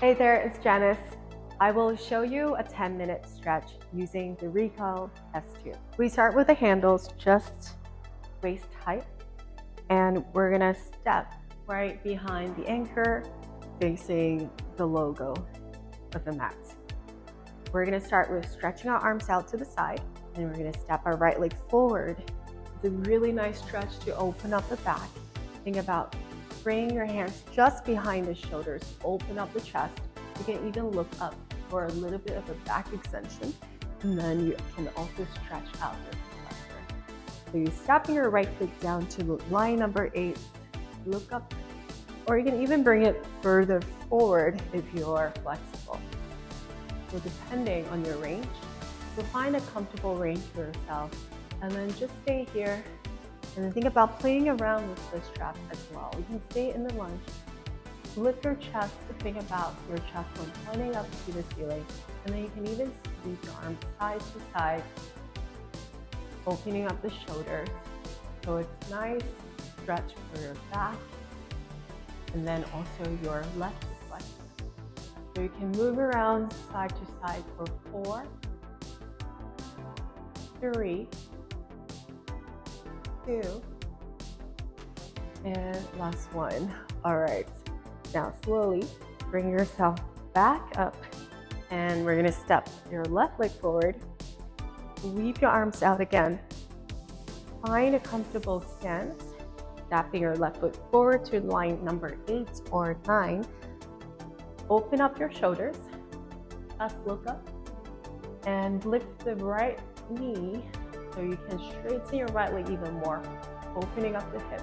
Hey there, it's Janice. I will show you a 10-minute stretch using the Recoil S2. We start with the handles just waist height, and we're gonna step right behind the anchor facing the logo of the mat. We're gonna start with stretching our arms out to the side, and we're gonna step our right leg forward. It's a really nice stretch to open up the back. Think about bringing your hands just behind the shoulders, open up the chest. You can even look up for a little bit of a back extension, and then you can also stretch out your flexor. So you're stepping your right foot down to line number 8, look up, or you can even bring it further forward if you're flexible. So depending on your range, you'll find a comfortable range for yourself, and then just stay here. And then think about playing around with the straps as well. You can stay in the lunge. Lift your chest to think about your chest bone pointing up to the ceiling. And then you can even sweep your arms side to side, opening up the shoulders. So it's nice stretch for your back and then also your left foot. So you can move around side to side for 4, 3, 2, and last one. All right, now slowly bring yourself back up, and we're gonna step your left leg forward, sweep your arms out again, find a comfortable stance, stepping your left foot forward to line number 8 or 9, open up your shoulders, just look up, and lift the right knee so you can straighten your right leg even more, opening up the hips.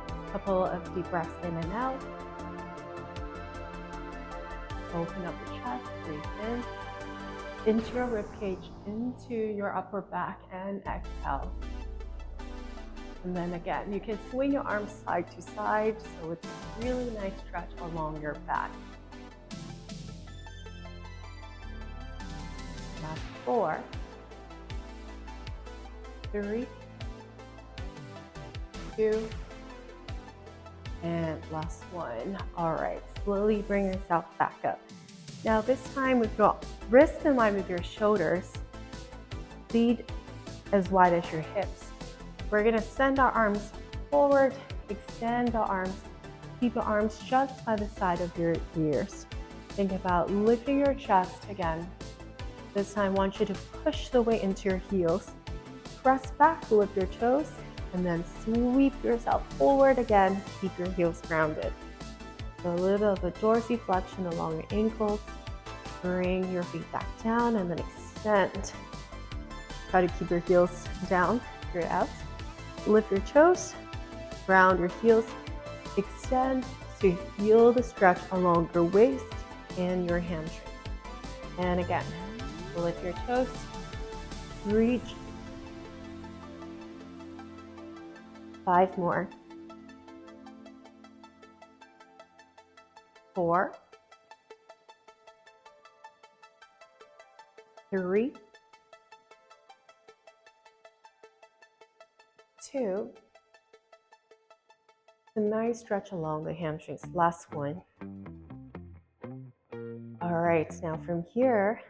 A couple of deep breaths in and out. Open up the chest, breathe in, into your ribcage, into your upper back, and exhale. And then again, you can swing your arms side to side, so it's a really nice stretch along your back. Last 4, 3, 2, and last one. All right, slowly bring yourself back up. Now this time with your wrists in line with your shoulders, feet as wide as your hips. We're gonna send our arms forward, extend the arms, keep the arms just by the side of your ears. Think about lifting your chest again. This time I want you to push the weight into your heels. Press back, lift your toes, and then sweep yourself forward again. Keep your heels grounded. So a little bit of a dorsiflexion along your ankles. Bring your feet back down and then extend. Try to keep your heels down, straight out. Lift your toes, ground your heels, extend so you feel the stretch along your waist and your hamstrings. And again, lift your toes, reach. 5 more. 4, 3, 2. A nice stretch along the hamstrings. Last one. All right, now from here,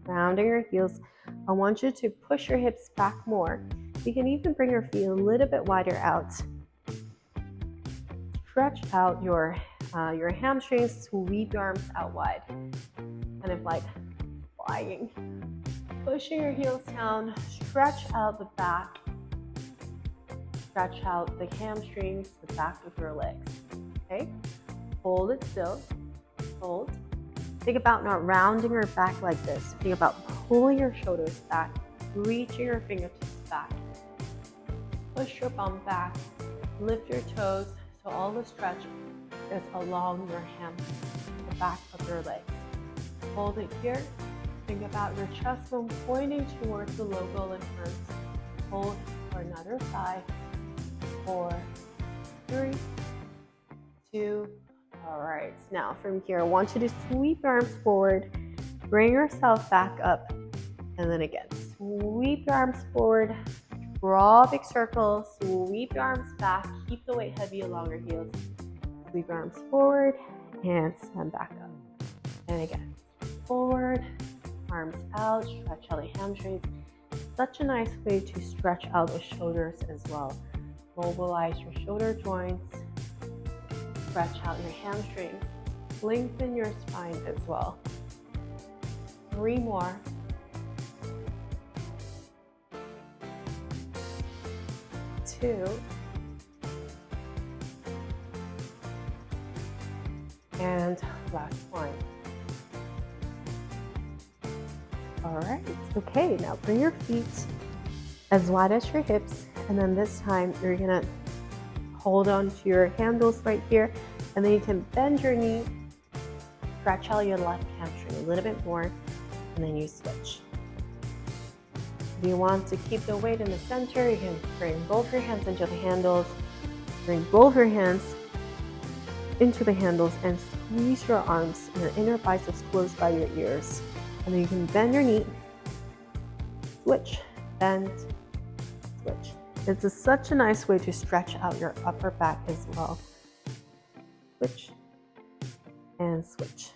rounding your heels, I want you to push your hips back more. You can even bring your feet a little bit wider out. Stretch out your hamstrings, sweep your arms out wide. Kind of like flying. Pushing your heels down, stretch out the back. Stretch out the hamstrings, the back of your legs. Okay? Hold it still. Hold. Think about not rounding your back like this. Think about pulling your shoulders back, reaching your fingertips back. Push your bum back, lift your toes so all the stretch is along your hamstrings, the back of your legs. Hold it here. Think about your chest bone pointing towards the logo and first. Hold for another side. 4, 3, 2. All right, now from here, I want you to sweep your arms forward, bring yourself back up, and then again, sweep your arms forward, draw a big circle, sweep your arms back, keep the weight heavy along your heels, sweep your arms forward, and stand back up. And again, forward, arms out, stretch out the hamstrings. Such a nice way to stretch out the shoulders as well. Mobilize your shoulder joints, stretch out your hamstrings, lengthen your spine as well. 3 more. 2. And last one. All right, okay, now bring your feet as wide as your hips, and then this time you're gonna hold on to your handles right here, and then you can bend your knee, stretch out your left hamstring a little bit more, and then you switch. If you want to keep the weight in the center, you can bring both your hands into the handles, bring both your hands into the handles, and squeeze your arms and your inner biceps close by your ears. And then you can bend your knee, switch, bend, switch. It's such a nice way to stretch out your upper back as well. Switch and switch.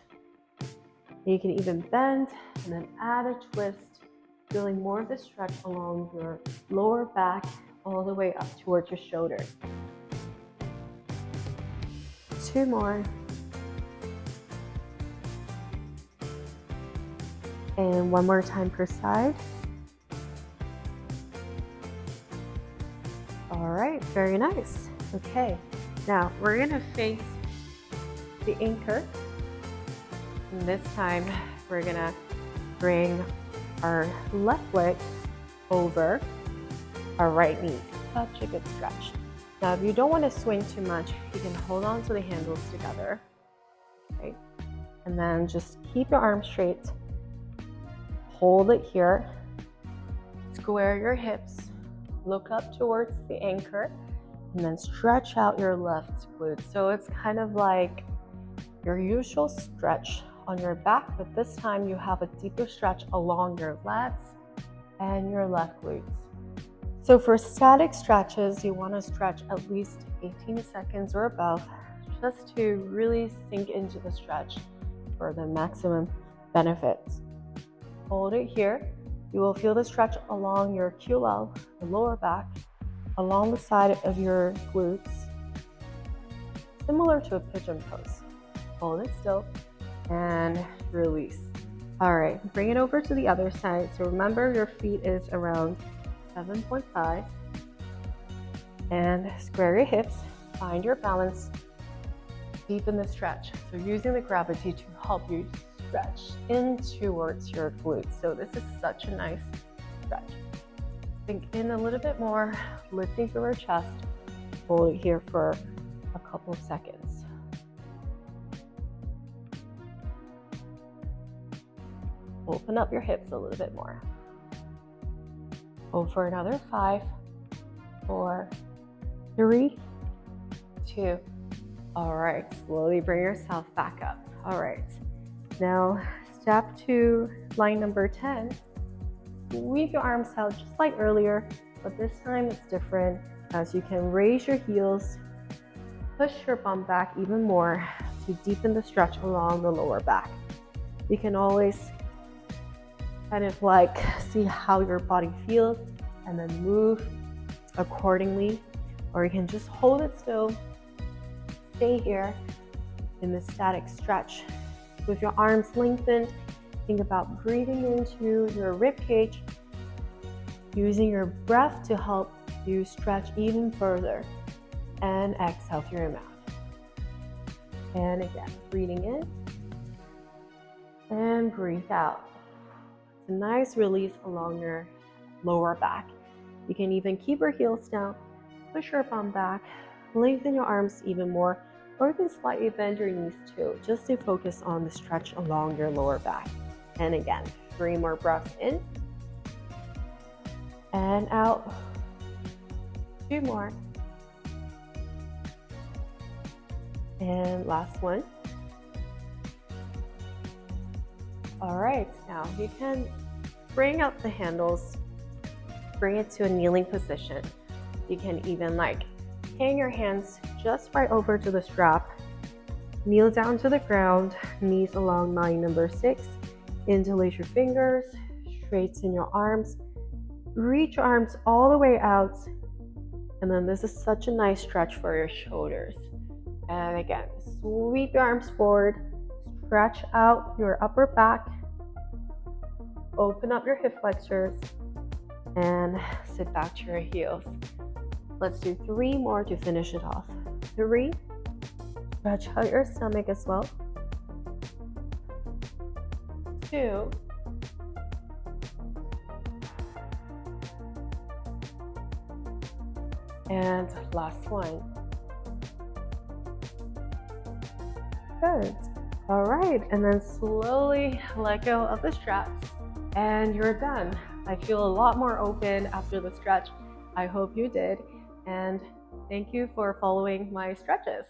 You can even bend and then add a twist, feeling more of the stretch along your lower back all the way up towards your shoulder. 2 more. And 1 more time per side. All right, very nice. Okay, now we're gonna face the anchor. And this time we're gonna bring our left leg over our right knee. Such a good stretch. Now, if you don't want to swing too much, you can hold on to the handles together. Okay, and then just keep your arms straight. Hold it here, square your hips, look up towards the anchor, and then stretch out your left glute. So it's kind of like your usual stretch on your back, but this time you have a deeper stretch along your lats and your left glutes. So for static stretches, you want to stretch at least 18 seconds or above, just to really sink into the stretch for the maximum benefits. Hold it here. You will feel the stretch along your QL, the lower back, along the side of your glutes, similar to a pigeon pose. Hold it still and release. All right, bring it over to the other side. So remember, your feet is around 7.5, and square your hips, find your balance, deepen the stretch. So using the gravity to help you stretch in towards your glutes. So this is such a nice stretch. Sink in a little bit more, lifting through our chest. Hold it here for a couple of seconds. Open up your hips a little bit more. Hold for another 5, 4, 3, 2. All right, slowly bring yourself back up. All right, now step to line number 10. Sweep your arms out just like earlier, but this time it's different, as you can raise your heels, push your bum back even more to deepen the stretch along the lower back. You can always kind of like see how your body feels and then move accordingly, or you can just hold it still, stay here in this static stretch with your arms lengthened. Think about breathing into your rib cage, using your breath to help you stretch even further, and exhale through your mouth. And again, breathing in and breathe out. A nice release along your lower back. You can even keep your heels down, push your bum back, lengthen your arms even more, or you can slightly bend your knees too, just to focus on the stretch along your lower back. And again, 3 more breaths in and out. 2 more. And last one. All right, now you can bring up the handles, bring it to a kneeling position. You can even like hang your hands just right over to the strap Kneel down to the ground, knees along line number 6. Interlace your fingers, straighten your arms, reach your arms all the way out. And then this is such a nice stretch for your shoulders. And again, sweep your arms forward, stretch out your upper back, open up your hip flexors, and sit back to your heels. Let's do 3 more to finish it off. 3, stretch out your stomach as well. 2, and last one. Good. All right, and then slowly let go of the straps and you're done. I feel a lot more open after the stretch. I hope you did, and thank you for following my stretches.